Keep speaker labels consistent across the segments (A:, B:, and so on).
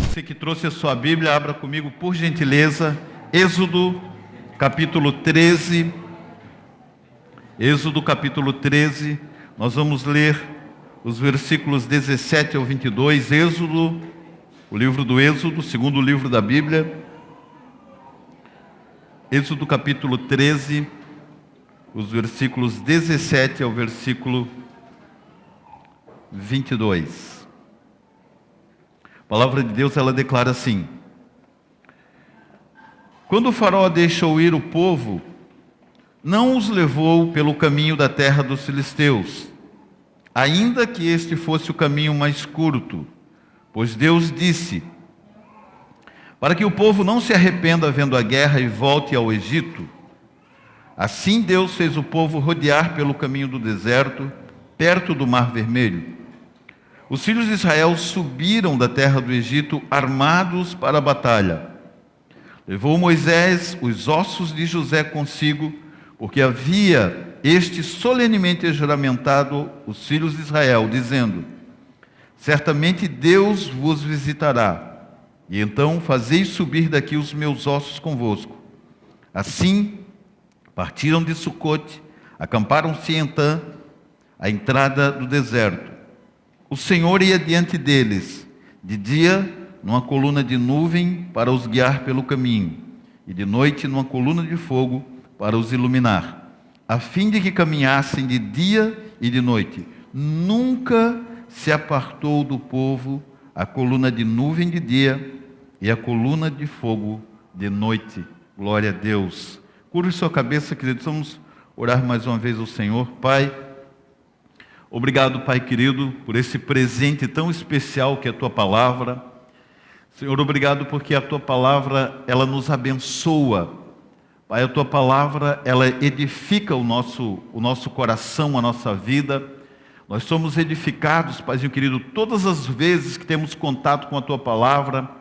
A: Você que trouxe a sua Bíblia, abra comigo, por gentileza, Êxodo, capítulo 13. Êxodo, capítulo 13. Nós vamos ler os versículos 17 ao 22. Êxodo, o livro do Êxodo, segundo livro da Bíblia. Êxodo, capítulo 13, os versículos 17 ao versículo 22. A palavra de Deus, ela declara assim: quando o faraó deixou ir o povo, não os levou pelo caminho da terra dos filisteus, ainda que este fosse o caminho mais curto, pois Deus disse, para que o povo não se arrependa vendo a guerra e volte ao Egito. Assim Deus fez o povo rodear pelo caminho do deserto, perto do Mar Vermelho. Os filhos de Israel subiram da terra do Egito armados para a batalha. Levou Moisés os ossos de José consigo, porque havia este solenemente juramentado os filhos de Israel, dizendo, certamente Deus vos visitará, e então fazei subir daqui os meus ossos convosco. Assim, partiram de Sucote, acamparam-se em Etã, à entrada do deserto. O Senhor ia diante deles, de dia numa coluna de nuvem para os guiar pelo caminho, e de noite numa coluna de fogo para os iluminar, a fim de que caminhassem de dia e de noite. Nunca se apartou do povo a coluna de nuvem de dia e a coluna de fogo de noite. Glória a Deus. Curve sua cabeça, queridos, vamos orar mais uma vez ao Senhor. Pai, obrigado, Pai querido, por esse presente tão especial que é a Tua Palavra. Senhor, obrigado porque a Tua Palavra, ela nos abençoa. Pai, a Tua Palavra, ela edifica o nosso coração, a nossa vida. Nós somos edificados, Paizinho querido, todas as vezes que temos contato com a Tua Palavra,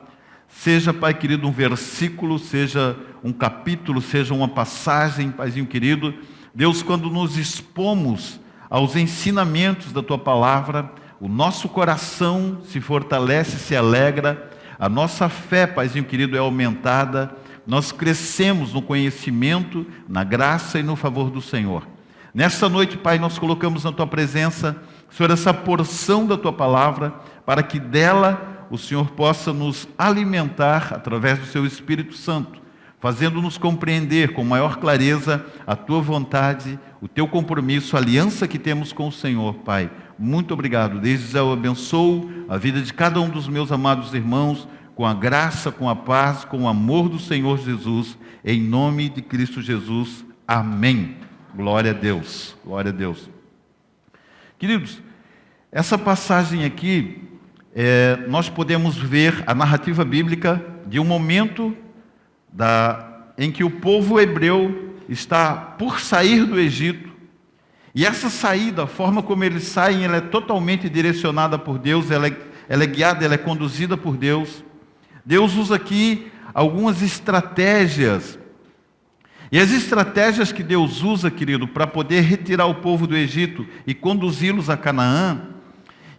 A: seja, Pai querido, um versículo, seja um capítulo, seja uma passagem, Paizinho querido. Deus, quando nos expomos aos ensinamentos da Tua Palavra, o nosso coração se fortalece, se alegra, a nossa fé, Paizinho querido, é aumentada, nós crescemos no conhecimento, na graça e no favor do Senhor. Nessa noite, Pai, nós colocamos na Tua presença, Senhor, essa porção da Tua Palavra, para que dela o Senhor possa nos alimentar através do Seu Espírito Santo, fazendo-nos compreender com maior clareza a Tua vontade, o Teu compromisso, a aliança que temos com o Senhor, Pai. Muito obrigado. Desde já eu abençoo a vida de cada um dos meus amados irmãos, com a graça, com a paz, com o amor do Senhor Jesus, em nome de Cristo Jesus. Amém. Glória a Deus. Glória a Deus. Queridos, essa passagem aqui, nós podemos ver a narrativa bíblica de um momento em que o povo hebreu está por sair do Egito, e essa saída, a forma como eles saem, ela é totalmente direcionada por Deus, ela é guiada, ela é conduzida por Deus. Deus usa aqui algumas estratégias, e as estratégias que Deus usa, querido, para poder retirar o povo do Egito e conduzi-los a Canaã,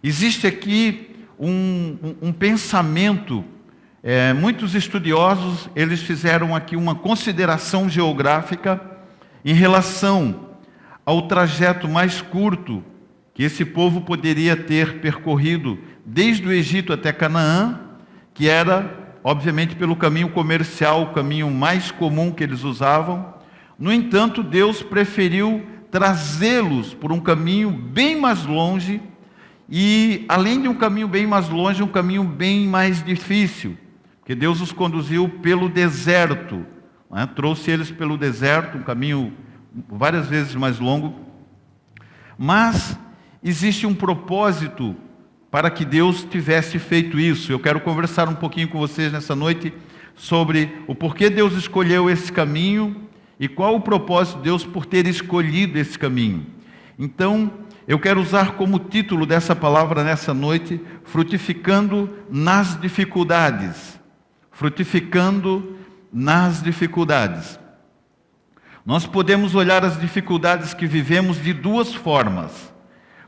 A: existe aqui um pensamento. Muitos estudiosos, eles fizeram aqui uma consideração geográfica em relação ao trajeto mais curto que esse povo poderia ter percorrido desde o Egito até Canaã, que era, obviamente, pelo caminho comercial, o caminho mais comum que eles usavam. No entanto, Deus preferiu trazê-los por um caminho bem mais longe, e além de um caminho bem mais longe, um caminho bem mais difícil, porque Deus os conduziu pelo deserto, né? Trouxe eles pelo deserto, um caminho várias vezes mais longo. Mas existe um propósito para que Deus tivesse feito isso. Eu quero conversar um pouquinho com vocês nessa noite sobre o porquê Deus escolheu esse caminho e qual o propósito de Deus por ter escolhido esse caminho. Então, eu quero usar como título dessa palavra nessa noite, frutificando nas dificuldades. Frutificando nas dificuldades. Nós podemos olhar as dificuldades que vivemos de duas formas.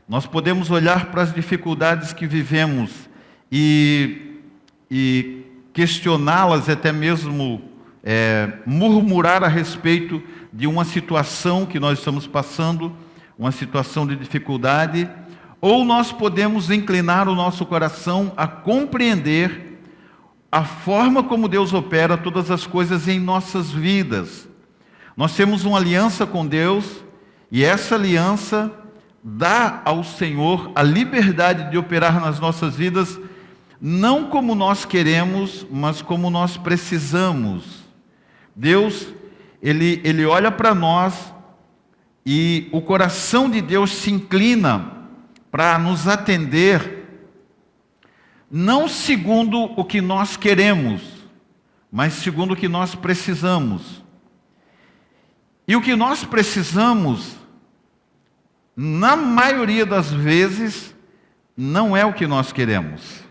A: Nós podemos olhar para as dificuldades que vivemos e questioná-las, até mesmo murmurar a respeito de uma situação que nós estamos passando, uma situação de dificuldade, ou nós podemos inclinar o nosso coração a compreender a forma como Deus opera todas as coisas em nossas vidas. Nós temos uma aliança com Deus, e essa aliança dá ao Senhor a liberdade de operar nas nossas vidas, não como nós queremos, mas como nós precisamos. Deus, Ele olha para nós, e o coração de Deus se inclina para nos atender, não segundo o que nós queremos, mas segundo o que nós precisamos. E o que nós precisamos, na maioria das vezes, não é o que nós queremos.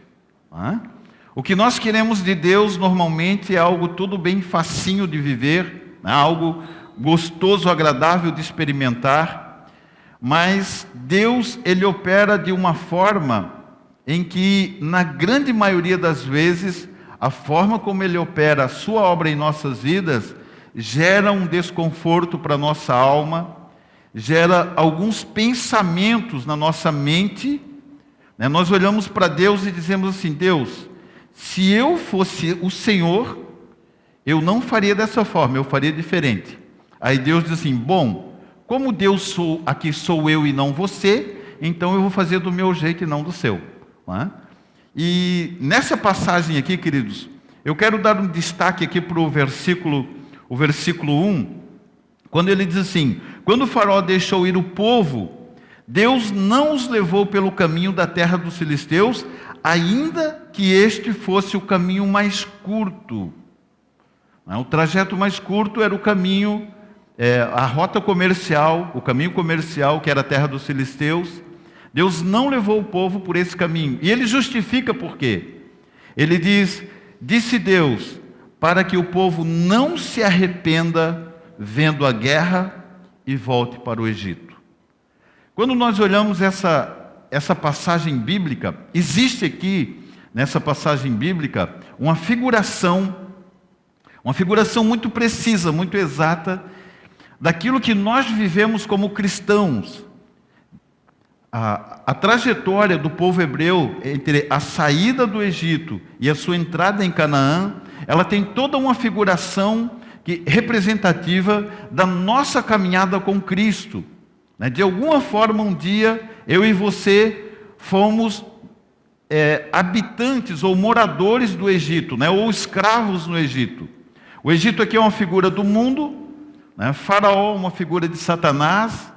A: O que nós queremos de Deus normalmente é algo tudo bem facinho de viver, algo gostoso, agradável de experimentar, mas Deus, Ele opera de uma forma em que, na grande maioria das vezes, a forma como Ele opera a sua obra em nossas vidas gera um desconforto para a nossa alma, gera alguns pensamentos na nossa mente. Nós olhamos para Deus e dizemos assim: Deus, se eu fosse o Senhor, eu não faria dessa forma, eu faria diferente. Aí Deus diz assim: bom, como Deus aqui sou eu e não você, então eu vou fazer do meu jeito e não do seu. E nessa passagem aqui, queridos, eu quero dar um destaque aqui para o versículo 1, quando ele diz assim: quando o faraó deixou ir o povo, Deus não os levou pelo caminho da terra dos filisteus, ainda que este fosse o caminho mais curto. O trajeto mais curto era o caminho, a rota comercial, o caminho comercial, que era a terra dos filisteus. Deus não levou o povo por esse caminho. E ele justifica por quê. Ele diz: disse Deus, para que o povo não se arrependa vendo a guerra e volte para o Egito. Quando nós olhamos essa passagem bíblica, existe aqui, nessa passagem bíblica, uma figuração muito precisa, muito exata, daquilo que nós vivemos como cristãos. A trajetória do povo hebreu entre a saída do Egito e a sua entrada em Canaã, ela tem toda uma figuração representativa da nossa caminhada com Cristo. De alguma forma, um dia, eu e você fomos habitantes ou moradores do Egito, ou escravos no Egito. O Egito aqui é uma figura do mundo, Faraó uma figura de Satanás,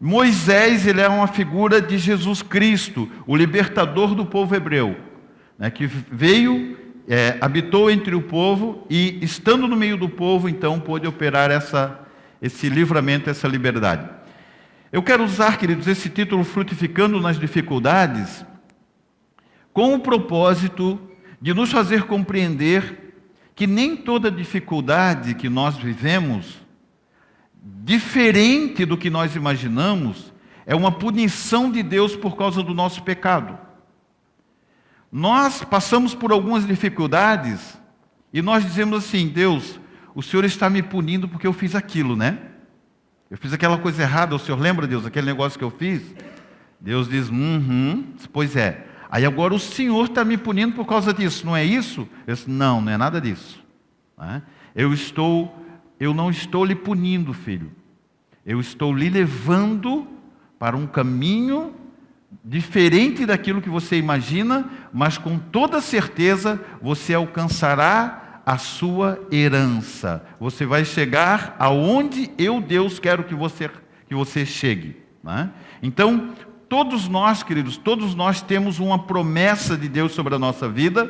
A: Moisés ele é uma figura de Jesus Cristo, o libertador do povo hebreu, que veio, habitou entre o povo e, estando no meio do povo, então pôde operar esse livramento, essa liberdade. Eu quero usar, queridos, esse título, Frutificando nas Dificuldades, com o propósito de nos fazer compreender que nem toda dificuldade que nós vivemos, diferente do que nós imaginamos, é uma punição de Deus por causa do nosso pecado. Nós passamos por algumas dificuldades e nós dizemos assim: Deus, o Senhor está me punindo porque eu fiz aquilo, Eu fiz aquela coisa errada, o Senhor lembra, Deus, aquele negócio que eu fiz? Deus diz: pois é. Aí agora o Senhor está me punindo por causa disso, não é isso? Eu disse: não é nada disso. Eu não estou lhe punindo, filho. Eu estou lhe levando para um caminho diferente daquilo que você imagina, mas com toda certeza você alcançará a sua herança. Você vai chegar aonde eu, Deus, quero que você chegue. Então, todos nós, queridos, todos nós temos uma promessa de Deus sobre a nossa vida,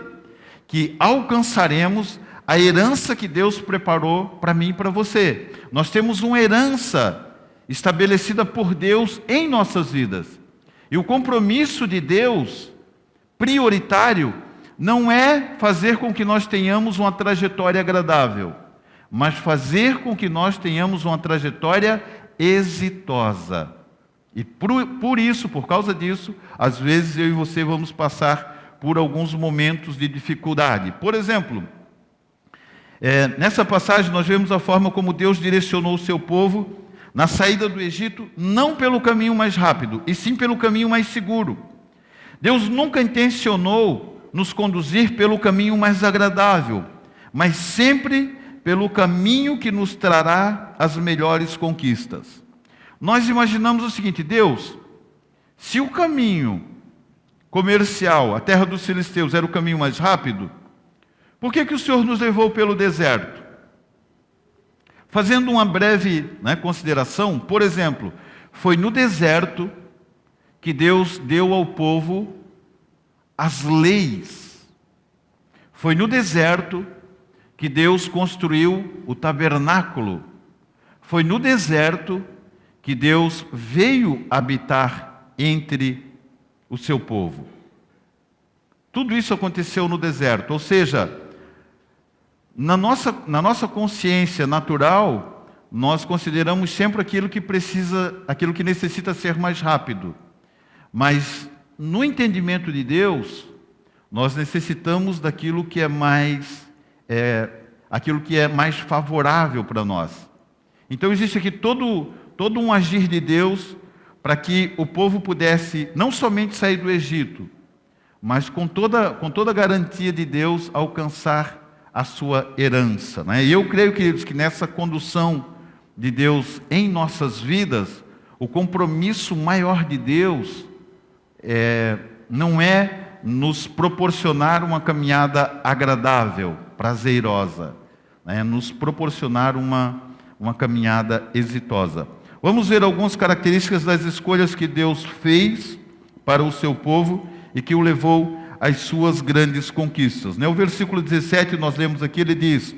A: que alcançaremos a herança que Deus preparou para mim e para você. Nós temos uma herança estabelecida por Deus em nossas vidas. E o compromisso de Deus, prioritário, não é fazer com que nós tenhamos uma trajetória agradável, mas fazer com que nós tenhamos uma trajetória exitosa. E por isso, por causa disso, às vezes eu e você vamos passar por alguns momentos de dificuldade. Por exemplo, nessa passagem nós vemos a forma como Deus direcionou o seu povo na saída do Egito, não pelo caminho mais rápido, e sim pelo caminho mais seguro. Deus nunca intencionou nos conduzir pelo caminho mais agradável, mas sempre pelo caminho que nos trará as melhores conquistas. Nós imaginamos o seguinte: Deus, se o caminho comercial, a terra dos filisteus, era o caminho mais rápido, por que o Senhor nos levou pelo deserto? Fazendo uma breve consideração, por exemplo, foi no deserto que Deus deu ao povo as leis. Foi no deserto que Deus construiu o tabernáculo. Foi no deserto que Deus veio habitar entre o seu povo. Tudo isso aconteceu no deserto, ou seja, na nossa consciência natural, nós consideramos sempre aquilo que necessita ser mais rápido. Mas no entendimento de Deus, nós necessitamos daquilo que é mais favorável para nós. Então existe aqui todo um agir de Deus para que o povo pudesse não somente sair do Egito, mas com toda a garantia de Deus alcançar a sua herança. E eu creio, queridos, que nessa condução de Deus em nossas vidas, o compromisso maior de Deus não é nos proporcionar uma caminhada agradável, prazerosa, nos proporcionar uma caminhada exitosa. Vamos ver algumas características das escolhas que Deus fez para o seu povo e que o levou às suas grandes conquistas. No versículo 17, nós lemos aqui, ele diz: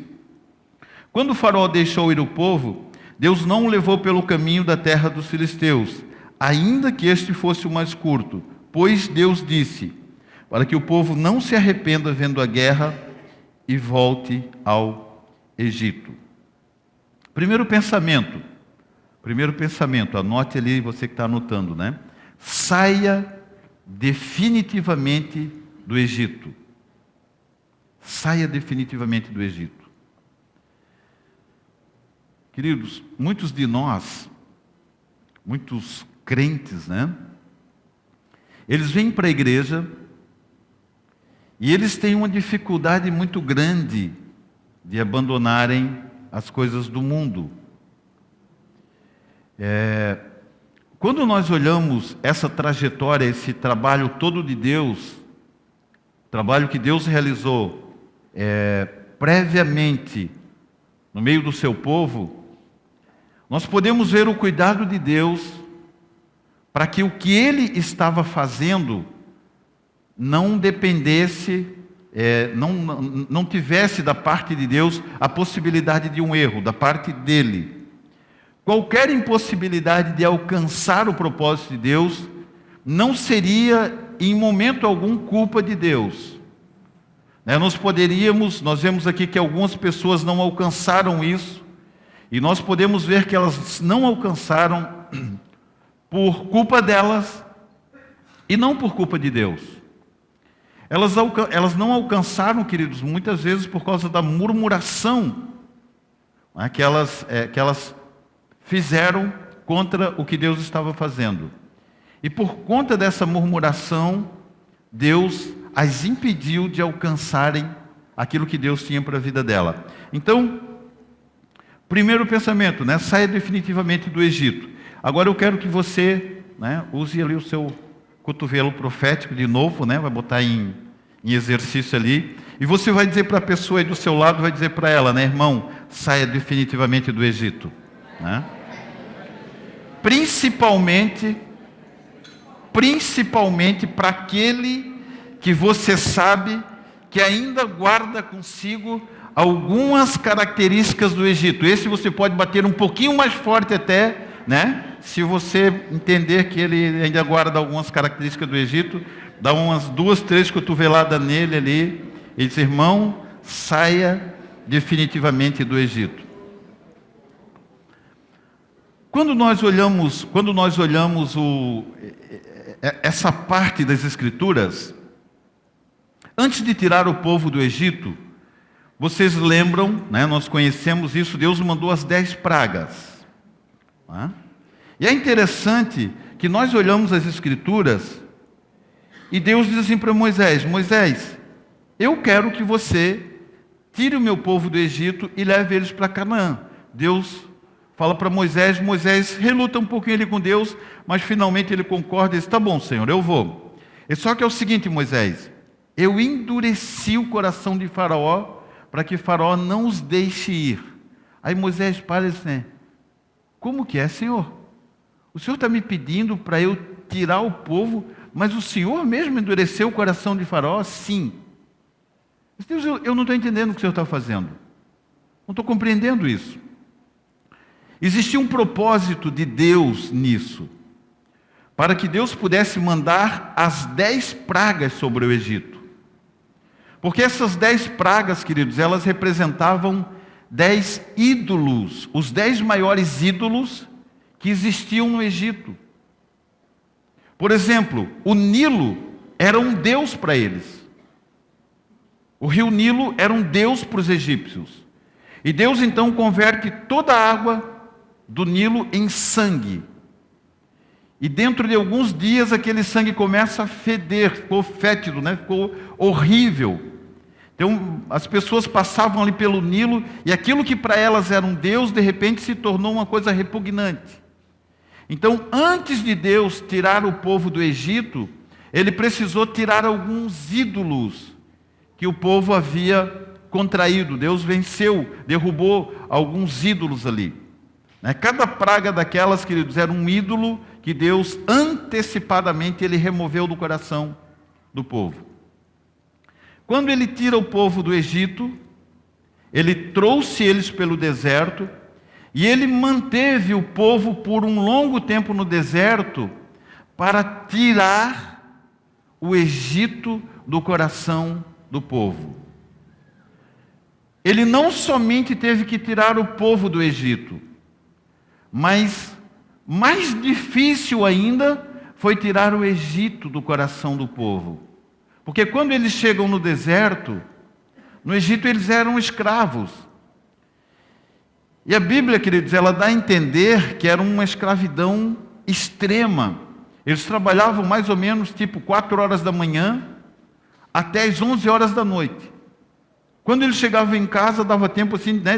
A: quando o faraó deixou ir o povo, Deus não o levou pelo caminho da terra dos filisteus, ainda que este fosse o mais curto, pois Deus disse, para que o povo não se arrependa vendo a guerra e volte ao Egito. Primeiro pensamento, anote ali, você que está anotando, saia definitivamente do Egito. Saia definitivamente do Egito. Queridos, muitos de nós, muitos crentes, eles vêm para a igreja e eles têm uma dificuldade muito grande de abandonarem as coisas do mundo. Quando nós olhamos essa trajetória, esse trabalho todo de Deus, trabalho que Deus realizou previamente no meio do seu povo, nós podemos ver o cuidado de Deus para que o que Ele estava fazendo não dependesse, não tivesse da parte de Deus a possibilidade de um erro, da parte dele. Qualquer impossibilidade de alcançar o propósito de Deus não seria, em momento algum, culpa de Deus. Nós vemos aqui que algumas pessoas não alcançaram isso, e nós podemos ver que elas não alcançaram por culpa delas e não por culpa de Deus. Elas não alcançaram, queridos, muitas vezes por causa da murmuração que elas fizeram contra o que Deus estava fazendo. E por conta dessa murmuração, Deus as impediu de alcançarem aquilo que Deus tinha para a vida dela. Então, primeiro pensamento, saia definitivamente do Egito. Agora eu quero que você use ali o seu cotovelo profético de novo, vai botar em exercício ali, e você vai dizer para a pessoa aí do seu lado, vai dizer para ela, irmão, saia definitivamente do Egito. Principalmente para aquele que você sabe que ainda guarda consigo algumas características do Egito. Esse você pode bater um pouquinho mais forte até, se você entender que ele ainda guarda algumas características do Egito, dá umas 2, 3 cotoveladas nele ali, e diz, irmão, saia definitivamente do Egito. Quando nós olhamos essa parte das Escrituras, antes de tirar o povo do Egito, vocês lembram, né, nós conhecemos isso, Deus mandou as 10 pragas. Né? E é interessante que nós olhamos as Escrituras e Deus diz assim para Moisés: Moisés, eu quero que você tire o meu povo do Egito e leve eles para Canaã. Deus fala para Moisés, Moisés reluta um pouquinho ele com Deus, mas finalmente ele concorda e diz: tá bom, Senhor, eu vou. E só que é o seguinte, Moisés, eu endureci o coração de Faraó para que Faraó não os deixe ir. Aí Moisés para e diz assim: como que é, Senhor? O Senhor está me pedindo para eu tirar o povo, mas o Senhor mesmo endureceu o coração de Faraó? Sim. Deus, eu não estou entendendo o que o Senhor está fazendo. Não estou compreendendo isso. Existia um propósito de Deus nisso, para que Deus pudesse mandar as 10 pragas sobre o Egito. Porque essas 10 pragas, queridos, elas representavam 10 ídolos, os 10 maiores ídolos que existiam no Egito. Por exemplo, o Nilo era um deus para eles. O rio Nilo era um deus para os egípcios. E Deus então converte toda a água do Nilo em sangue. E dentro de alguns dias aquele sangue começa a feder, ficou fétido, né? Ficou horrível. Então as pessoas passavam ali pelo Nilo e aquilo que para elas era um Deus, de repente se tornou uma coisa repugnante. Então, antes de Deus tirar o povo do Egito, Ele precisou tirar alguns ídolos que o povo havia contraído. Deus venceu, derrubou alguns ídolos ali. Cada praga daquelas, queridos, era um ídolo que Deus antecipadamente Ele removeu do coração do povo. Quando Ele tira o povo do Egito, Ele trouxe eles pelo deserto, e Ele manteve o povo por um longo tempo no deserto para tirar o Egito do coração do povo. Ele não somente teve que tirar o povo do Egito, mas mais difícil ainda foi tirar o Egito do coração do povo. Porque quando eles chegam no deserto, no Egito eles eram escravos. E a Bíblia, queridos, ela dá a entender que era uma escravidão extrema. Eles trabalhavam mais ou menos tipo 4 horas da manhã até as 11 horas da noite. Quando eles chegavam em casa, dava tempo assim, né,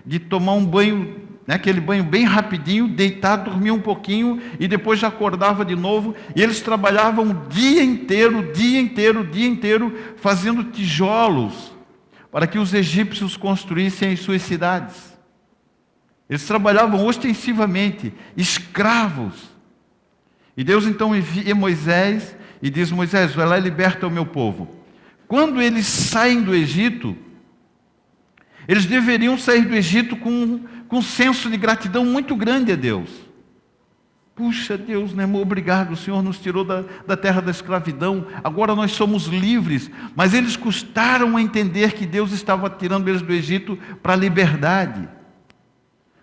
A: de tomar um banho, né, aquele banho bem rapidinho, deitar, dormir um pouquinho e depois já acordava de novo. E eles trabalhavam o dia inteiro, fazendo tijolos para que os egípcios construíssem as suas cidades. Eles trabalhavam ostensivamente, escravos. E Deus então envia Moisés e diz: Moisés, vai lá e liberta o meu povo. Quando eles saem do Egito, eles deveriam sair do Egito com um senso de gratidão muito grande a Deus. Puxa, Deus, né, obrigado, o Senhor nos tirou da terra da escravidão, agora nós somos livres. Mas eles custaram a entender que Deus estava tirando eles do Egito para a liberdade.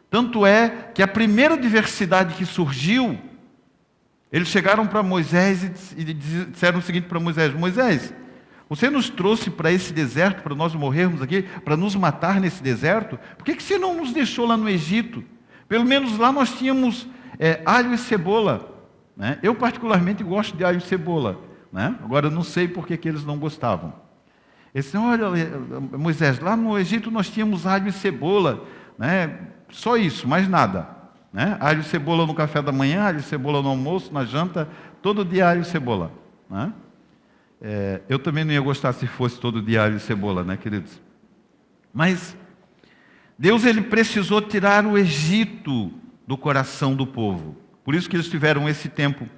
A: Tanto é que a primeira adversidade que surgiu, eles chegaram para Moisés e disseram o seguinte para Moisés: Moisés, você nos trouxe para esse deserto, para nós morrermos aqui, para nos matar nesse deserto? Por que você não nos deixou lá no Egito? Pelo menos lá nós tínhamos alho e cebola. Né? Eu particularmente gosto de alho e cebola. Né? Agora eu não sei por que eles não gostavam. Eles disseram: olha, Moisés, lá no Egito nós tínhamos alho e cebola. Né? Só isso, mais nada. Né? Alho e cebola no café da manhã, alho e cebola no almoço, na janta, todo dia alho e cebola. Né? Eu também não ia gostar se fosse todo dia alho e cebola, né, queridos? Mas Deus, Ele precisou tirar o Egito do coração do povo. Por isso que eles tiveram esse tempo.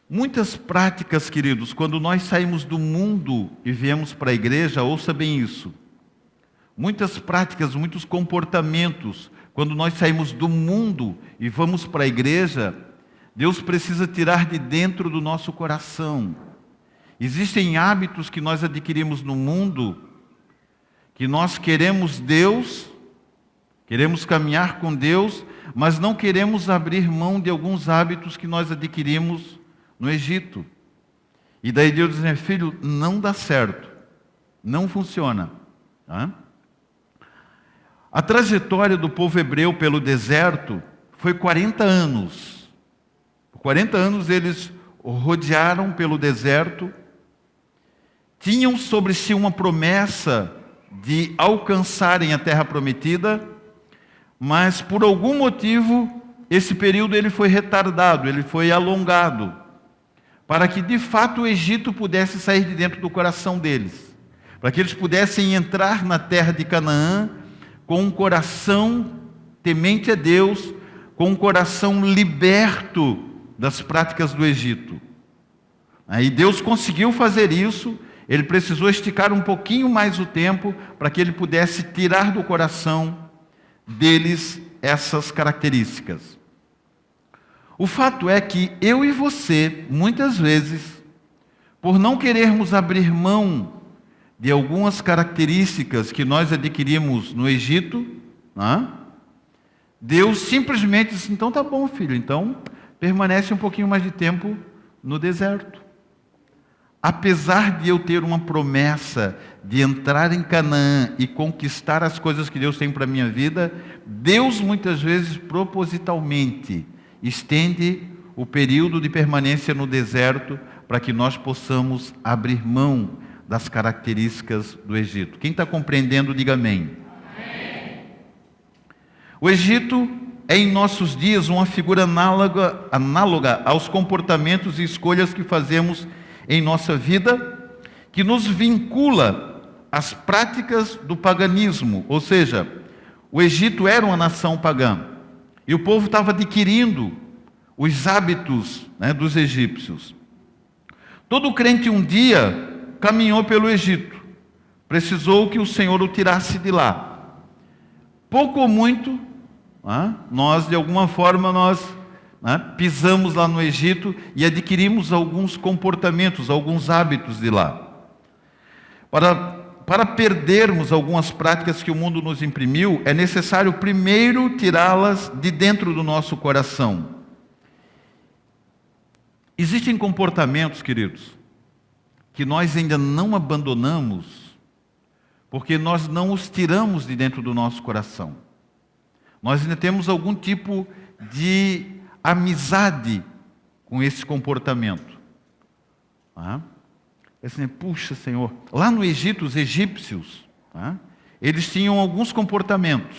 A: Muitas práticas, queridos, quando nós saímos do mundo e viemos para a igreja, ouça bem isso. Muitas práticas, muitos comportamentos, quando nós saímos do mundo e vamos para a igreja, Deus precisa tirar de dentro do nosso coração. Existem hábitos que nós adquirimos no mundo, que nós queremos Deus, queremos caminhar com Deus, mas não queremos abrir mão de alguns hábitos que nós adquirimos no Egito. E daí Deus diz, filho, não dá certo, não funciona. Tá? A trajetória do povo hebreu pelo deserto foi 40 anos. Por 40 anos eles rodearam pelo deserto, tinham sobre si uma promessa de alcançarem a terra prometida, mas por algum motivo esse período ele foi retardado, ele foi alongado, para que de fato o Egito pudesse sair de dentro do coração deles, para que eles pudessem entrar na terra de Canaã com um coração temente a Deus, com um coração liberto das práticas do Egito. Aí Deus conseguiu fazer isso, ele precisou esticar um pouquinho mais o tempo para que ele pudesse tirar do coração deles essas características. O fato é que eu e você, muitas vezes, por não querermos abrir mão de algumas características que nós adquirimos no Egito, Deus simplesmente disse, então tá bom, filho, então permanece um pouquinho mais de tempo no deserto. Apesar de eu ter uma promessa de entrar em Canaã e conquistar as coisas que Deus tem para a minha vida, Deus muitas vezes propositalmente estende o período de permanência no deserto para que nós possamos abrir mão das características do Egito. Quem está compreendendo, diga amém. Amém. O Egito é em nossos dias uma figura análoga aos comportamentos e escolhas que fazemos em nossa vida, que nos vincula às práticas do paganismo. Ou seja, o Egito era uma nação pagã, e o povo estava adquirindo os hábitos dos egípcios. Todo crente um dia caminhou pelo Egito, precisou que o Senhor o tirasse de lá. Pouco ou muito, nós de alguma forma pisamos lá no Egito e adquirimos alguns comportamentos, alguns hábitos de lá. Para perdermos algumas práticas que o mundo nos imprimiu, é necessário primeiro tirá-las de dentro do nosso coração. Existem comportamentos, queridos, que nós ainda não abandonamos, porque nós não os tiramos de dentro do nosso coração. Nós ainda temos algum tipo de amizade com esse comportamento. Assim, puxa, Senhor, lá no Egito, os egípcios, eles tinham alguns comportamentos.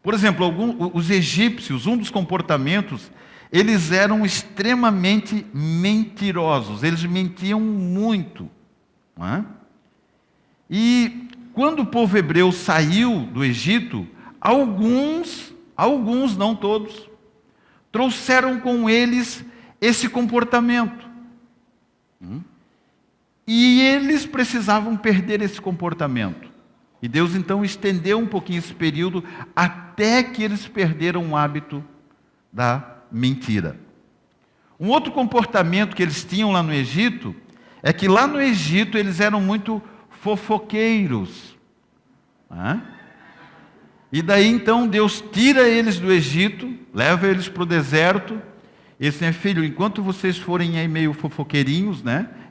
A: Por exemplo, os egípcios, um dos comportamentos, eles eram extremamente mentirosos, eles mentiam muito. E quando o povo hebreu saiu do Egito, alguns, não todos, trouxeram com eles esse comportamento. E eles precisavam perder esse comportamento. E Deus então estendeu um pouquinho esse período até que eles perderam o hábito da mentira. Um outro comportamento que eles tinham lá no Egito é que lá no Egito eles eram muito fofoqueiros. E daí então Deus tira eles do Egito, leva eles para o deserto, e diz, filho, enquanto vocês forem aí meio fofoqueirinhos,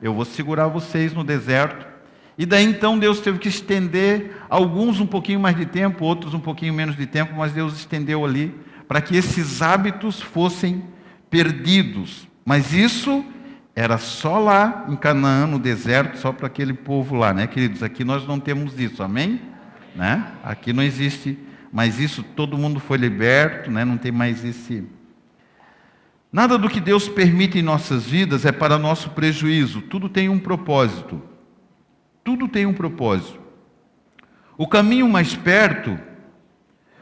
A: eu vou segurar vocês no deserto. E daí então Deus teve que estender, alguns um pouquinho mais de tempo, outros um pouquinho menos de tempo, mas Deus estendeu ali, para que esses hábitos fossem perdidos. Mas isso era só lá em Canaã, no deserto, só para aquele povo lá, queridos? Aqui nós não temos isso, amém? Aqui não existe, mas isso, todo mundo foi liberto, não tem mais esse... Nada do que Deus permite em nossas vidas é para nosso prejuízo, tudo tem um propósito. Tudo tem um propósito. O caminho mais perto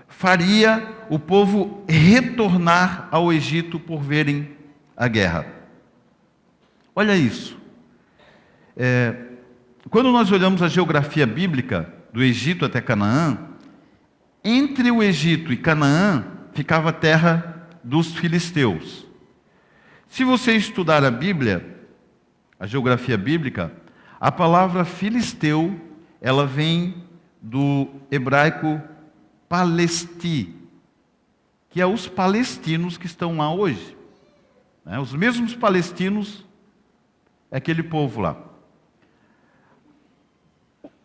A: faria o povo retornar ao Egito por verem a guerra. Olha isso. Quando nós olhamos a geografia bíblica do Egito até Canaã, entre o Egito e Canaã ficava a terra dos filisteus. Se você estudar a Bíblia, a geografia bíblica, a palavra filisteu, ela vem do hebraico palesti, que é os palestinos que estão lá hoje. Os mesmos palestinos é aquele povo lá.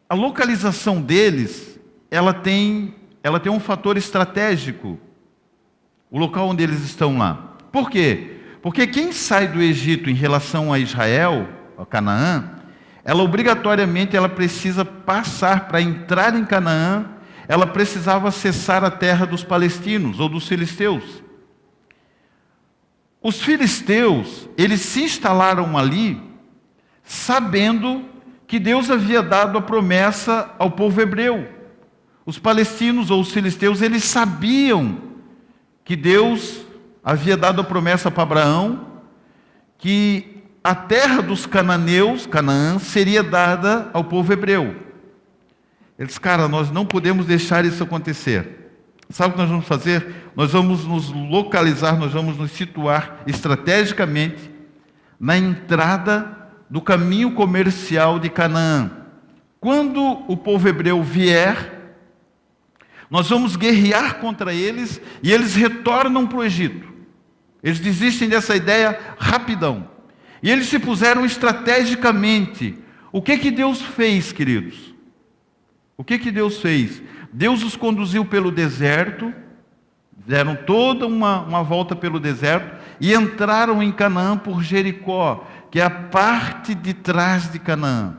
A: A localização deles, ela tem um fator estratégico, o local onde eles estão lá. Por quê? Porque quem sai do Egito em relação a Israel, a Canaã, ela obrigatoriamente precisa passar, para entrar em Canaã, ela precisava acessar a terra dos palestinos ou dos filisteus. Os filisteus, eles se instalaram ali sabendo que Deus havia dado a promessa ao povo hebreu. Os palestinos ou os filisteus, eles sabiam que Deus havia dado a promessa para Abraão, que a terra dos cananeus, Canaã, seria dada ao povo hebreu. Eles, cara, nós não podemos deixar isso acontecer. Sabe o que nós vamos fazer? Nós vamos nos localizar, nós vamos nos situar estrategicamente na entrada do caminho comercial de Canaã. Quando o povo hebreu vier, nós vamos guerrear contra eles e eles retornam para o Egito. Eles desistem dessa ideia rapidão. E eles se puseram estrategicamente. O que Deus fez, queridos? O que Deus fez? Deus os conduziu pelo deserto, deram toda uma volta pelo deserto e entraram em Canaã por Jericó, que é a parte de trás de Canaã,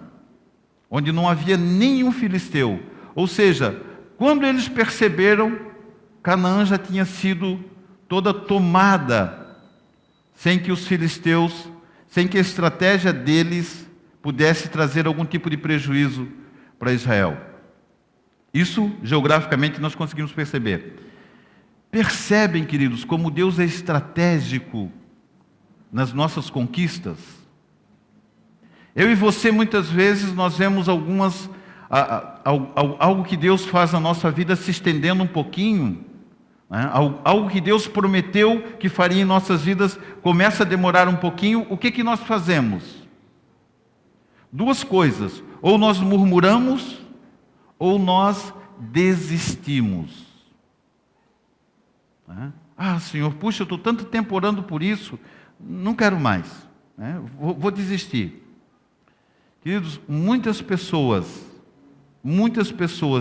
A: onde não havia nenhum filisteu. Ou seja, quando eles perceberam, Canaã já tinha sido toda tomada, sem que os filisteus, sem que a estratégia deles pudesse trazer algum tipo de prejuízo para Israel. Isso, geograficamente, nós conseguimos perceber. Percebem, queridos, como Deus é estratégico nas nossas conquistas? Eu e você, muitas vezes, nós vemos algo que Deus faz na nossa vida se estendendo um pouquinho, né? Algo que Deus prometeu que faria em nossas vidas começa a demorar um pouquinho. O que nós fazemos? Duas coisas: ou nós murmuramos, ou nós desistimos. Senhor, puxa, eu estou tanto tempo orando por isso, não quero mais, vou desistir. Queridos, muitas pessoas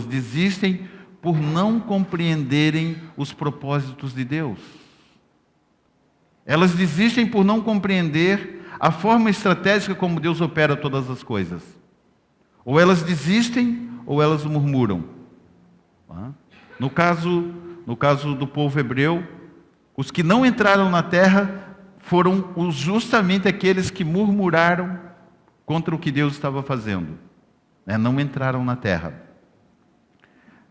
A: desistem por não compreenderem os propósitos de Deus. Elas desistem por não compreender a forma estratégica como Deus opera todas as coisas. Ou elas desistem, ou elas murmuram. No caso do povo hebreu, os que não entraram na terra foram justamente aqueles que murmuraram contra o que Deus estava fazendo. Não entraram na terra.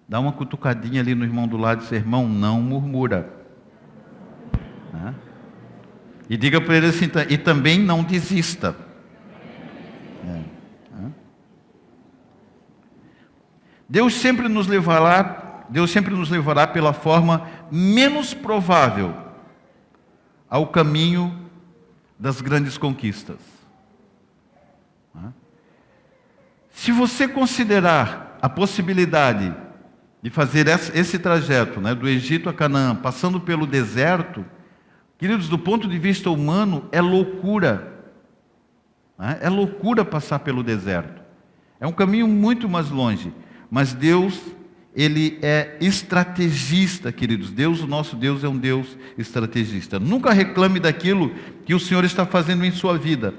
A: Dá uma cutucadinha ali no irmão do lado e diz: irmão, não murmura. E diga para ele assim: e também não desista. Deus sempre nos levará pela forma menos provável ao caminho das grandes conquistas. Se você considerar a possibilidade de fazer esse trajeto, do Egito a Canaã, passando pelo deserto, queridos, do ponto de vista humano, é loucura. É loucura passar pelo deserto. É um caminho muito mais longe. Mas Deus, Ele é estrategista, queridos. O nosso Deus, é um Deus estrategista. Nunca reclame daquilo que o Senhor está fazendo em sua vida.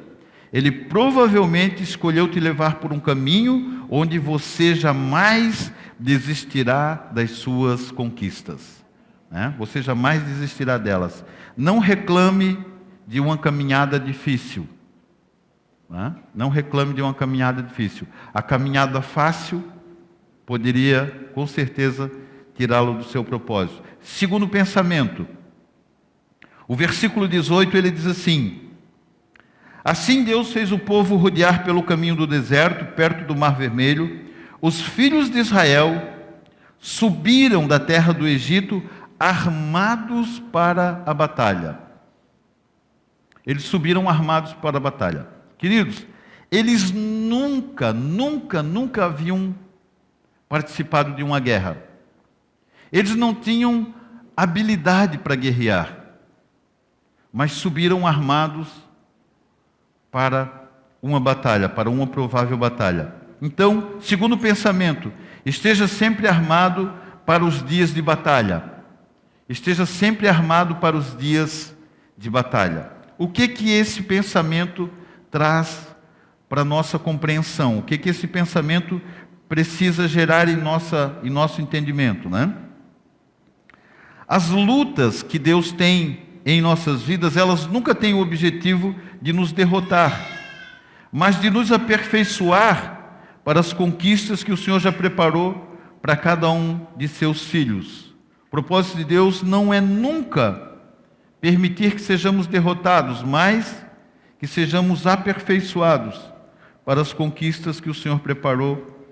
A: Ele provavelmente escolheu te levar por um caminho onde você jamais desistirá das suas conquistas. Você jamais desistirá delas. Não reclame de uma caminhada difícil. Não reclame de uma caminhada difícil. A caminhada fácil poderia, com certeza, tirá-lo do seu propósito. Segundo pensamento, o versículo 18, ele diz assim: assim Deus fez o povo rodear pelo caminho do deserto, perto do Mar Vermelho. Os filhos de Israel subiram da terra do Egito armados para a batalha. Eles subiram armados para a batalha. Queridos, eles nunca haviam participado de uma guerra. Eles não tinham habilidade para guerrear, mas subiram armados para uma batalha, para uma provável batalha. Então, segundo pensamento, esteja sempre armado para os dias de batalha. Esteja sempre armado para os dias de batalha. O que esse pensamento traz para a nossa compreensão? O que esse pensamento precisa gerar em nosso entendimento, né? As lutas que Deus tem em nossas vidas, elas nunca têm o objetivo de nos derrotar, mas de nos aperfeiçoar para as conquistas que o Senhor já preparou para cada um de seus filhos. O propósito de Deus não é nunca permitir que sejamos derrotados, mas que sejamos aperfeiçoados para as conquistas que o Senhor preparou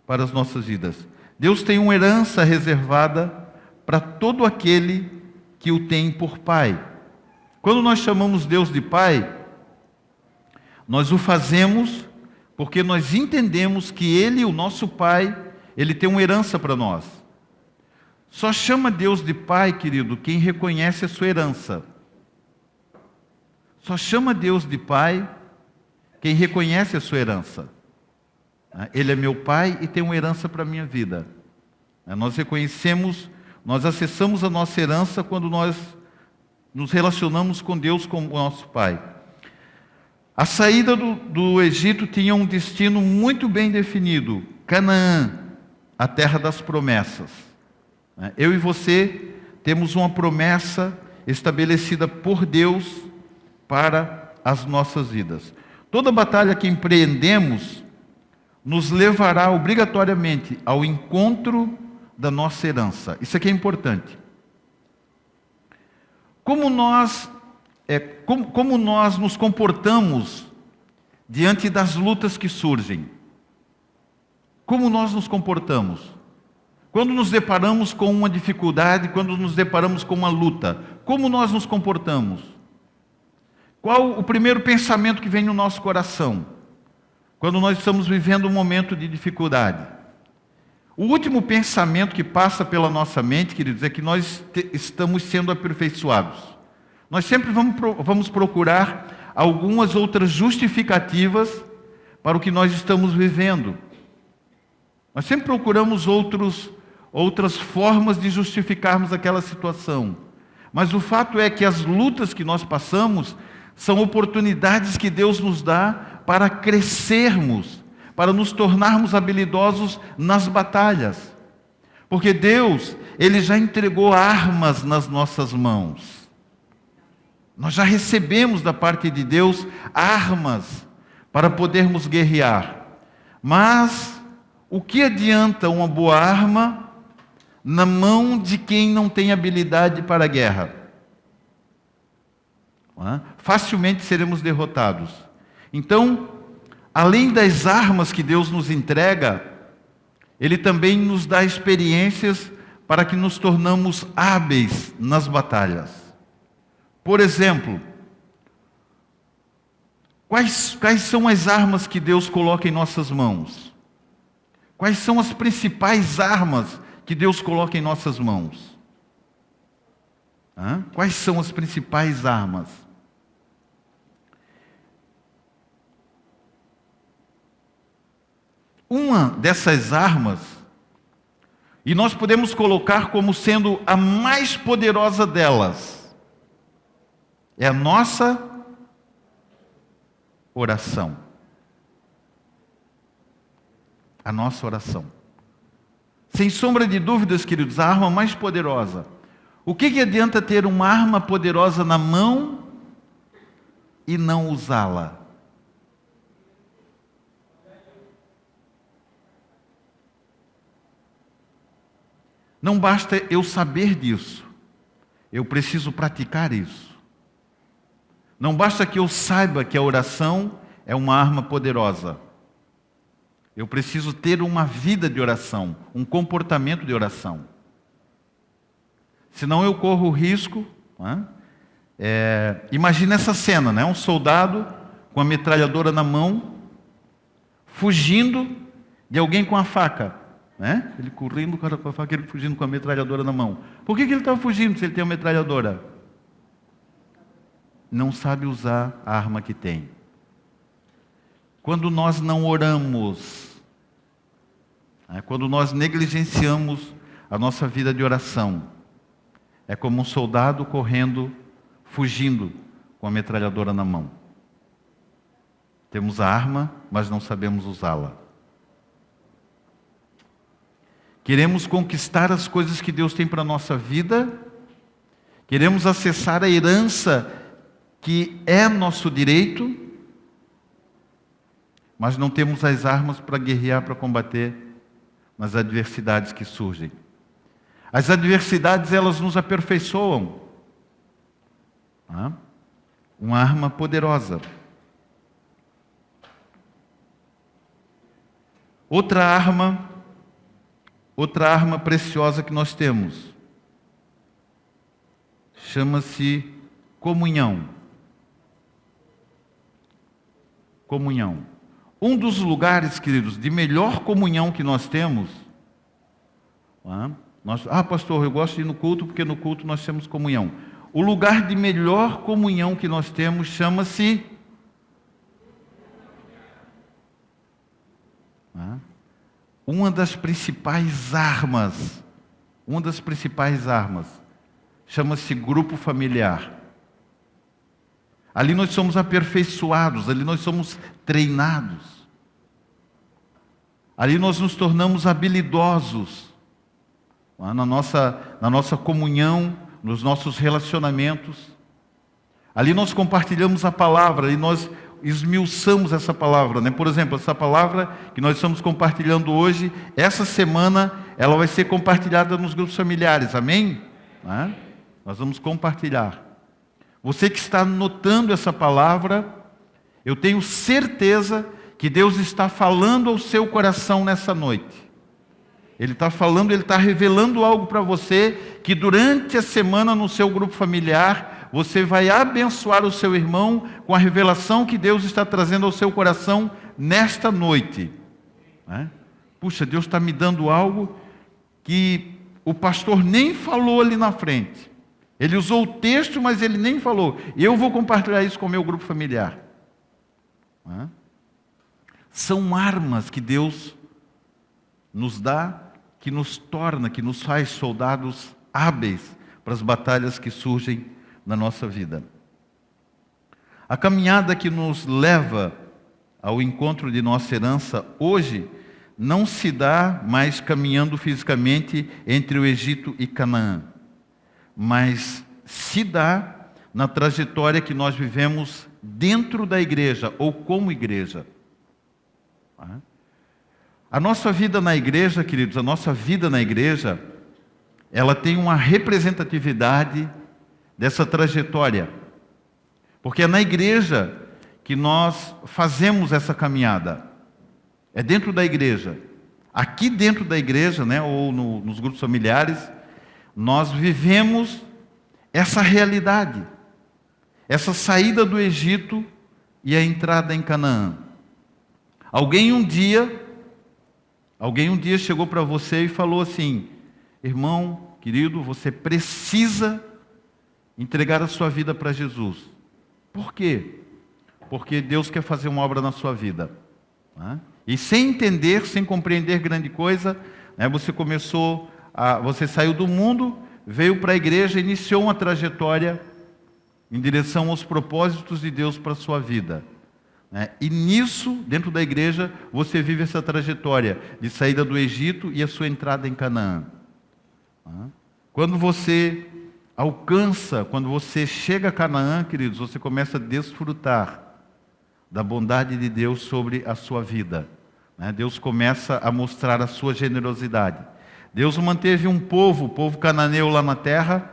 A: para as nossas vidas. Deus tem uma herança reservada para todo aquele que o tem por Pai. Quando nós chamamos Deus de Pai, nós o fazemos porque nós entendemos que Ele, o nosso Pai, Ele tem uma herança para nós. Só chama Deus de Pai, querido, quem reconhece a sua herança. Só chama Deus de Pai quem reconhece a sua herança. Ele é meu Pai e tem uma herança para a minha vida. Nós reconhecemos, nós acessamos a nossa herança quando nós nos relacionamos com Deus como nosso Pai. A saída do Egito tinha um destino muito bem definido: Canaã, a terra das promessas. Eu e você temos uma promessa estabelecida por Deus para as nossas vidas. Toda batalha que empreendemos nos levará obrigatoriamente ao encontro da nossa herança. Isso aqui é importante. Como nós nos comportamos diante das lutas que surgem? Como nós nos comportamos? Quando nos deparamos com uma dificuldade, quando nos deparamos com uma luta, como nós nos comportamos? Qual o primeiro pensamento que vem no nosso coração quando nós estamos vivendo um momento de dificuldade? O último pensamento que passa pela nossa mente, queridos, é que nós estamos sendo aperfeiçoados. Nós sempre vamos procurar algumas outras justificativas para o que nós estamos vivendo. Nós sempre procuramos outras formas de justificarmos aquela situação. Mas o fato é que as lutas que nós passamos são oportunidades que Deus nos dá para crescermos, para nos tornarmos habilidosos nas batalhas. Porque Deus, Ele já entregou armas nas nossas mãos. Nós já recebemos da parte de Deus armas para podermos guerrear. Mas o que adianta uma boa arma na mão de quem não tem habilidade para a guerra? Facilmente seremos derrotados. Então, além das armas que Deus nos entrega, Ele também nos dá experiências para que nos tornamos hábeis nas batalhas. Por exemplo, quais são as armas que Deus coloca em nossas mãos? Quais são as principais armas que Deus coloca em nossas mãos? Quais são as principais armas? Uma dessas armas, e nós podemos colocar como sendo a mais poderosa delas, é a nossa oração. A nossa oração. Sem sombra de dúvidas, queridos, a arma mais poderosa. O que adianta ter uma arma poderosa na mão e não usá-la? Não basta eu saber disso, eu preciso praticar isso. Não basta que eu saiba que a oração é uma arma poderosa. Eu preciso ter uma vida de oração, um comportamento de oração. Senão eu corro o risco. Imagina essa cena, né? Um soldado com a metralhadora na mão, fugindo de alguém com a faca. né? Ele correndo com a faca, ele fugindo com a metralhadora na mão. Por que ele estava fugindo se ele tem uma metralhadora? Não sabe usar a arma que tem. Quando nós não oramos, quando nós negligenciamos a nossa vida de oração, é como um soldado correndo, fugindo com a metralhadora na mão. Temos a arma, mas não sabemos usá-la. Queremos conquistar as coisas que Deus tem para a nossa vida, queremos acessar a herança que é nosso direito, mas não temos as armas para guerrear, para combater nas adversidades que surgem. As adversidades, elas nos aperfeiçoam. Uma arma poderosa. Outra arma preciosa que nós temos, chama-se comunhão. Comunhão. Um dos lugares, queridos, de melhor comunhão que nós temos, pastor, eu gosto de ir no culto porque no culto nós temos comunhão. O lugar de melhor comunhão que nós temos chama-se uma das principais armas, chama-se grupo familiar. Ali nós somos aperfeiçoados, ali nós somos treinados. Ali nós nos tornamos habilidosos na nossa comunhão, nos nossos relacionamentos. Ali nós compartilhamos a palavra, ali nós esmiuçamos essa palavra, né? Por exemplo, essa palavra que nós estamos compartilhando hoje, essa semana, ela vai ser compartilhada nos grupos familiares, amém? Nós vamos compartilhar. Você que está anotando essa palavra, eu tenho certeza que Deus está falando ao seu coração nessa noite. Ele está falando, Ele está revelando algo para você, que durante a semana no seu grupo familiar, você vai abençoar o seu irmão com a revelação que Deus está trazendo ao seu coração nesta noite. Puxa, Deus está me dando algo que o pastor nem falou ali na frente. Ele usou o texto, mas ele nem falou. E eu vou compartilhar isso com o meu grupo familiar. São armas que Deus nos dá, que nos torna, que nos faz soldados hábeis para as batalhas que surgem na nossa vida. A caminhada que nos leva ao encontro de nossa herança hoje não se dá mais caminhando fisicamente entre o Egito e Canaã, mas se dá na trajetória que nós vivemos dentro da igreja ou como igreja. A nossa vida na igreja, queridos, a nossa vida na igreja, ela tem uma representatividade dessa trajetória. Porque é na igreja que nós fazemos essa caminhada. É dentro da igreja. Aqui dentro da igreja, né, ou nos grupos familiares, nós vivemos essa realidade. Essa saída do Egito e a entrada em Canaã. Alguém um dia chegou para você e falou assim: irmão, querido, você precisa entregar a sua vida para Jesus. Por quê? Porque Deus quer fazer uma obra na sua vida. E sem entender, sem compreender grande coisa, você saiu do mundo, veio para a igreja, iniciou uma trajetória em direção aos propósitos de Deus para a sua vida. E nisso, dentro da igreja, você vive essa trajetória de saída do Egito e a sua entrada em Canaã. Quando você quando você chega a Canaã, queridos, você começa a desfrutar da bondade de Deus sobre a sua vida. Deus começa a mostrar a sua generosidade. Deus manteve o povo cananeu lá na terra,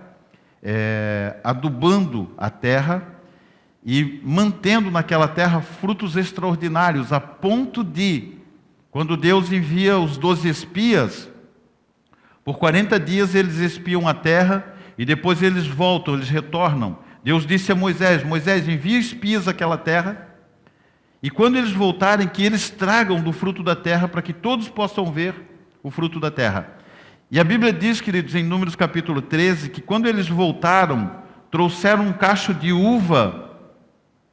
A: adubando a terra e mantendo naquela terra frutos extraordinários, a ponto de, quando Deus envia os 12 espias, por 40 dias eles espiam a terra e depois eles voltam, eles retornam. Deus disse a Moisés: Moisés, envia espias àquela terra, e quando eles voltarem, que eles tragam do fruto da terra para que todos possam ver o fruto da terra. E a Bíblia diz, queridos, em Números capítulo 13, que quando eles voltaram, trouxeram um cacho de uva.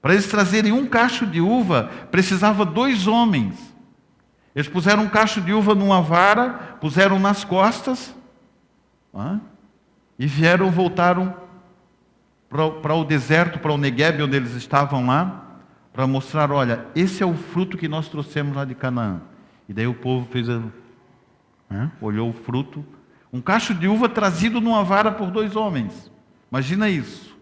A: Para eles trazerem um cacho de uva, precisava 2 homens. Eles puseram um cacho de uva numa vara, puseram nas costas, e voltaram para o deserto, para o Negueb, onde eles estavam lá, para mostrar, olha, esse é o fruto que nós trouxemos lá de Canaã. E daí o povo fez, olhou o fruto, um cacho de uva trazido numa vara por 2 homens. Imagina isso.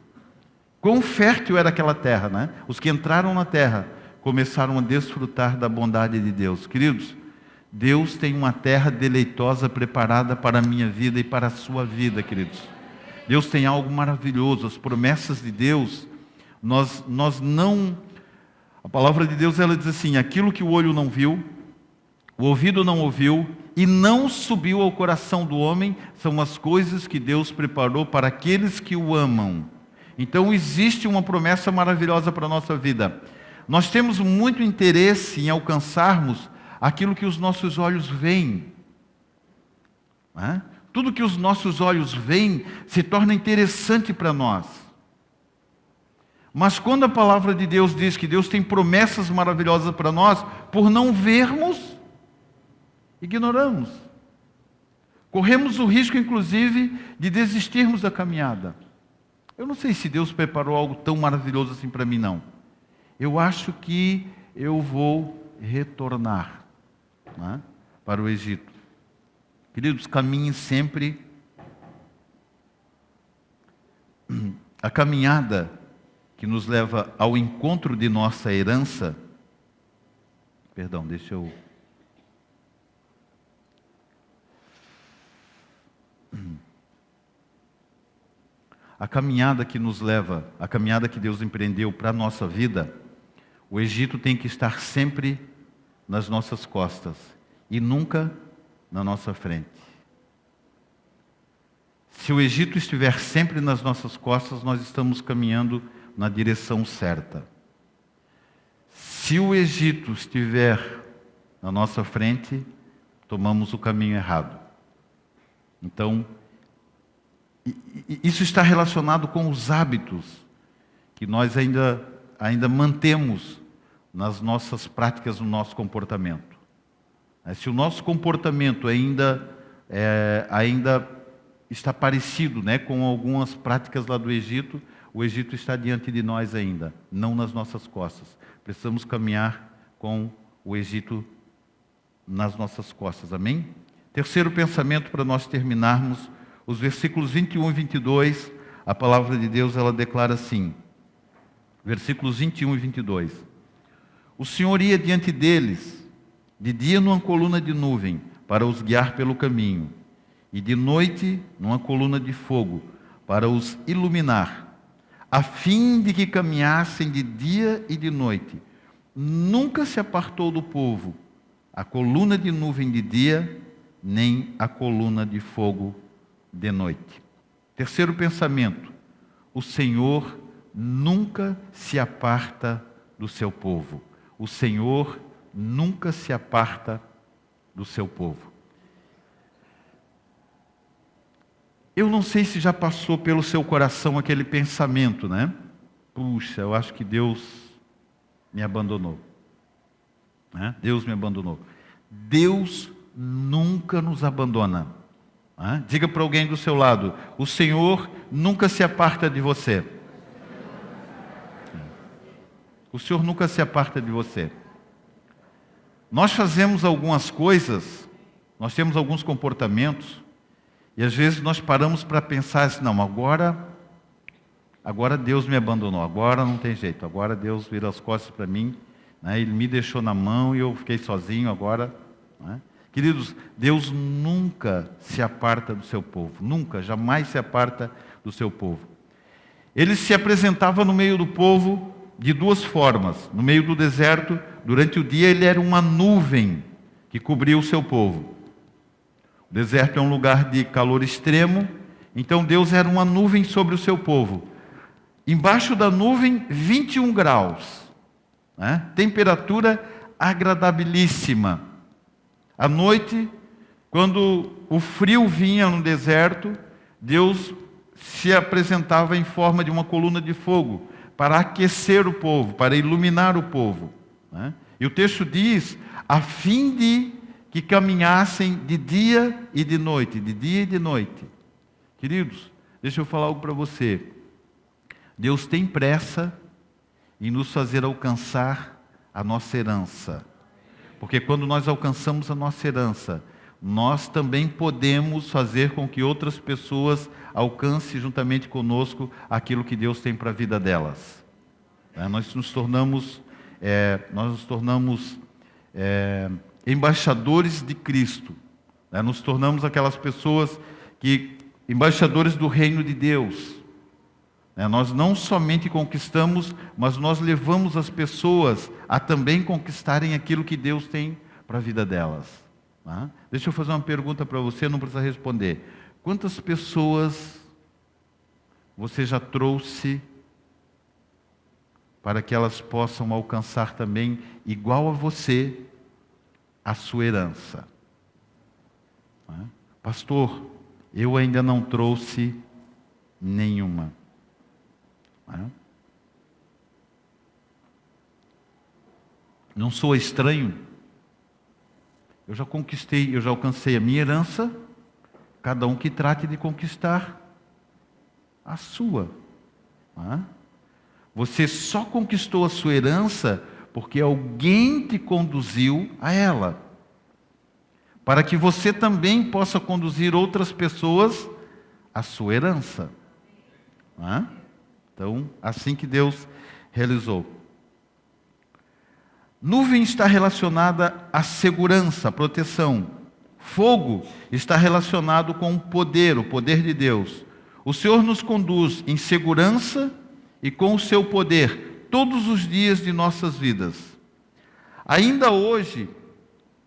A: Quão fértil era aquela terra, né? Os que entraram na terra começaram a desfrutar da bondade de Deus. Queridos, Deus tem uma terra deleitosa preparada para a minha vida e para a sua vida, queridos. Deus tem algo maravilhoso. As promessas de Deus, nós não... A palavra de Deus, ela diz assim, aquilo que o olho não viu, o ouvido não ouviu e não subiu ao coração do homem, são as coisas que Deus preparou para aqueles que o amam. Então existe uma promessa maravilhosa para a nossa vida. Nós temos muito interesse em alcançarmos aquilo que os nossos olhos veem. Tudo que os nossos olhos veem se torna interessante para nós. Mas quando a palavra de Deus diz que Deus tem promessas maravilhosas para nós, por não vermos, ignoramos. Corremos o risco, inclusive, de desistirmos da caminhada. Eu não sei se Deus preparou algo tão maravilhoso assim para mim, não. Eu acho que eu vou retornar para o Egito. Queridos, caminhem sempre. A caminhada que nos leva ao encontro de nossa herança. Perdão, deixa eu... A caminhada que nos leva, a caminhada que Deus empreendeu para a nossa vida, o Egito tem que estar sempre nas nossas costas e nunca na nossa frente. Se o Egito estiver sempre nas nossas costas, nós estamos caminhando na direção certa. Se o Egito estiver na nossa frente, tomamos o caminho errado. Então, isso está relacionado com os hábitos que nós ainda mantemos nas nossas práticas, no nosso comportamento. Se o nosso comportamento ainda está parecido, com algumas práticas lá do Egito, o Egito está diante de nós ainda, não nas nossas costas. Precisamos caminhar com o Egito nas nossas costas, amém? Terceiro pensamento para nós terminarmos, os versículos 21 e 22, a palavra de Deus, ela declara assim, versículos 21 e 22. O Senhor ia diante deles, de dia numa coluna de nuvem, para os guiar pelo caminho, e de noite numa coluna de fogo, para os iluminar, a fim de que caminhassem de dia e de noite. Nunca se apartou do povo a coluna de nuvem de dia, nem a coluna de fogo de noite. Terceiro pensamento, o Senhor nunca se aparta do seu povo. O Senhor nunca se aparta do seu povo. Eu não sei se já passou pelo seu coração aquele pensamento, Puxa, eu acho que Deus me abandonou. Deus me abandonou. Deus nunca nos abandona. Diga para alguém do seu lado, o Senhor nunca se aparta de você. O Senhor nunca se aparta de você. Nós fazemos algumas coisas, nós temos alguns comportamentos, e às vezes nós paramos para pensar assim, não, agora Deus me abandonou, agora não tem jeito, agora Deus vira as costas para mim, Ele me deixou na mão e eu fiquei sozinho agora. Queridos, Deus nunca se aparta do seu povo, nunca, jamais se aparta do seu povo. Ele se apresentava no meio do povo de duas formas. No meio do deserto, durante o dia, ele era uma nuvem que cobria o seu povo. O deserto é um lugar de calor extremo, então Deus era uma nuvem sobre o seu povo. Embaixo da nuvem, 21 graus. Temperatura agradabilíssima. À noite, Quando o frio vinha no deserto, Deus se apresentava em forma de uma coluna de fogo para aquecer o povo, para iluminar o povo, né? E o texto diz, a fim de que caminhassem de dia e de noite, de dia e de noite. Queridos, deixa eu falar algo para você. Deus tem pressa em nos fazer alcançar a nossa herança. Porque quando nós alcançamos a nossa herança, nós também podemos fazer com que outras pessoas alcancem juntamente conosco aquilo que Deus tem para a vida delas. Nós nos tornamos embaixadores de Cristo. Nos tornamos aquelas pessoas embaixadores do reino de Deus. Nós não somente conquistamos, mas nós levamos as pessoas a também conquistarem aquilo que Deus tem para a vida delas. Deixa eu fazer uma pergunta para você, não precisa responder. Quantas pessoas você já trouxe para que elas possam alcançar também, igual a você, a sua herança? Pastor, eu ainda não trouxe nenhuma. Não sou estranho. Eu já conquistei, eu já alcancei a minha herança. Cada um que trate de conquistar a sua. Você só conquistou a sua herança porque alguém te conduziu a ela. Para que você também possa conduzir outras pessoas à sua herança. Então, assim que Deus realizou. Nuvem está relacionada à segurança, à proteção. Fogo está relacionado com o poder de Deus. O Senhor nos conduz em segurança e com o seu poder todos os dias de nossas vidas. Ainda hoje,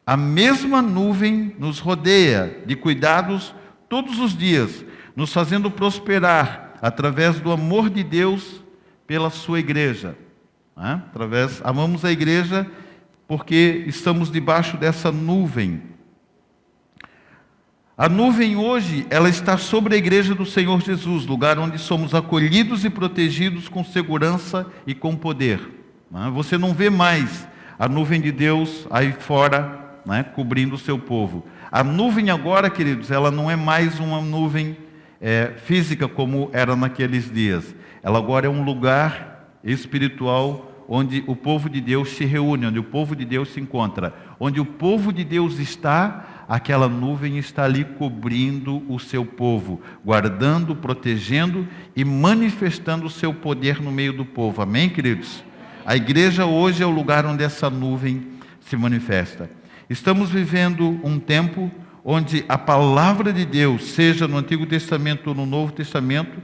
A: a mesma nuvem nos rodeia de cuidados todos os dias, nos fazendo prosperar através do amor de Deus pela sua igreja. Amamos a igreja porque estamos debaixo dessa nuvem. A nuvem hoje, ela está sobre a igreja do Senhor Jesus, lugar onde somos acolhidos e protegidos com segurança e com poder. Você não vê mais a nuvem de Deus aí fora, cobrindo o seu povo. A nuvem agora, queridos, ela não é mais uma nuvem física como era naqueles dias. Ela agora é um lugar espiritual onde o povo de Deus se reúne, onde o povo de Deus se encontra. Onde o povo de Deus está, aquela nuvem está ali cobrindo o seu povo, guardando, protegendo e manifestando o seu poder no meio do povo. Amém, queridos? A igreja hoje é o lugar onde essa nuvem se manifesta. Estamos vivendo um tempo onde a palavra de Deus, seja no Antigo Testamento ou no Novo Testamento,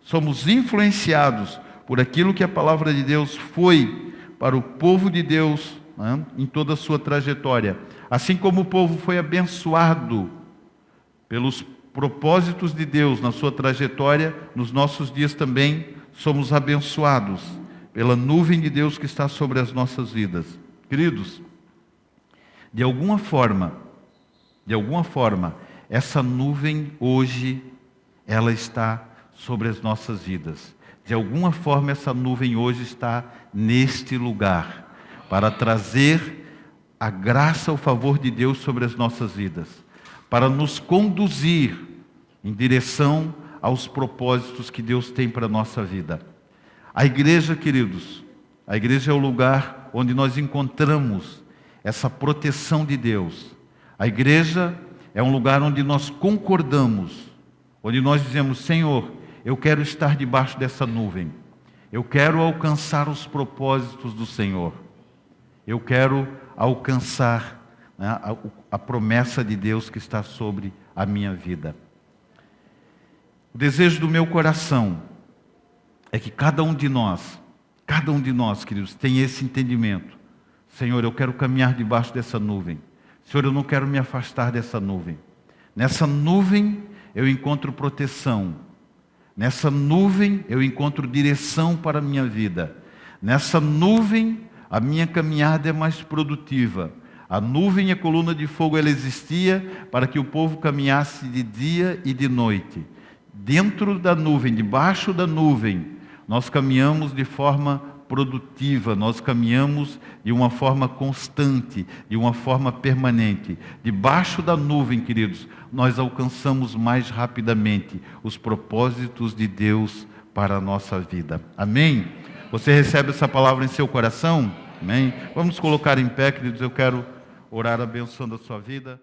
A: somos influenciados por aquilo que a palavra de Deus foi para o povo de Deus, em toda a sua trajetória. Assim como o povo foi abençoado pelos propósitos de Deus na sua trajetória, nos nossos dias também somos abençoados pela nuvem de Deus que está sobre as nossas vidas. Queridos, de alguma forma, essa nuvem hoje, ela está sobre as nossas vidas. De alguma forma, essa nuvem hoje está neste lugar, para trazer a graça, o favor de Deus sobre as nossas vidas, para nos conduzir em direção aos propósitos que Deus tem para a nossa vida. A igreja, queridos, a igreja é o lugar onde nós encontramos essa proteção de Deus. A igreja é um lugar onde nós concordamos, onde nós dizemos, Senhor, eu quero estar debaixo dessa nuvem. Eu quero alcançar os propósitos do Senhor. Eu quero alcançar a promessa de Deus que está sobre a minha vida. O desejo do meu coração é que cada um de nós, queridos, tenha esse entendimento. Senhor, eu quero caminhar debaixo dessa nuvem. Senhor, eu não quero me afastar dessa nuvem. Nessa nuvem eu encontro proteção. Nessa nuvem eu encontro direção para a minha vida. Nessa nuvem a minha caminhada é mais produtiva. A nuvem e a coluna de fogo, ela existia para que o povo caminhasse de dia e de noite. Dentro da nuvem, debaixo da nuvem, nós caminhamos de forma produtiva, nós caminhamos de uma forma constante, de uma forma permanente. Debaixo da nuvem, queridos, nós alcançamos mais rapidamente os propósitos de Deus para a nossa vida. Amém? Você recebe essa palavra em seu coração? Amém? Vamos colocar em pé, queridos, eu quero orar abençoando a sua vida.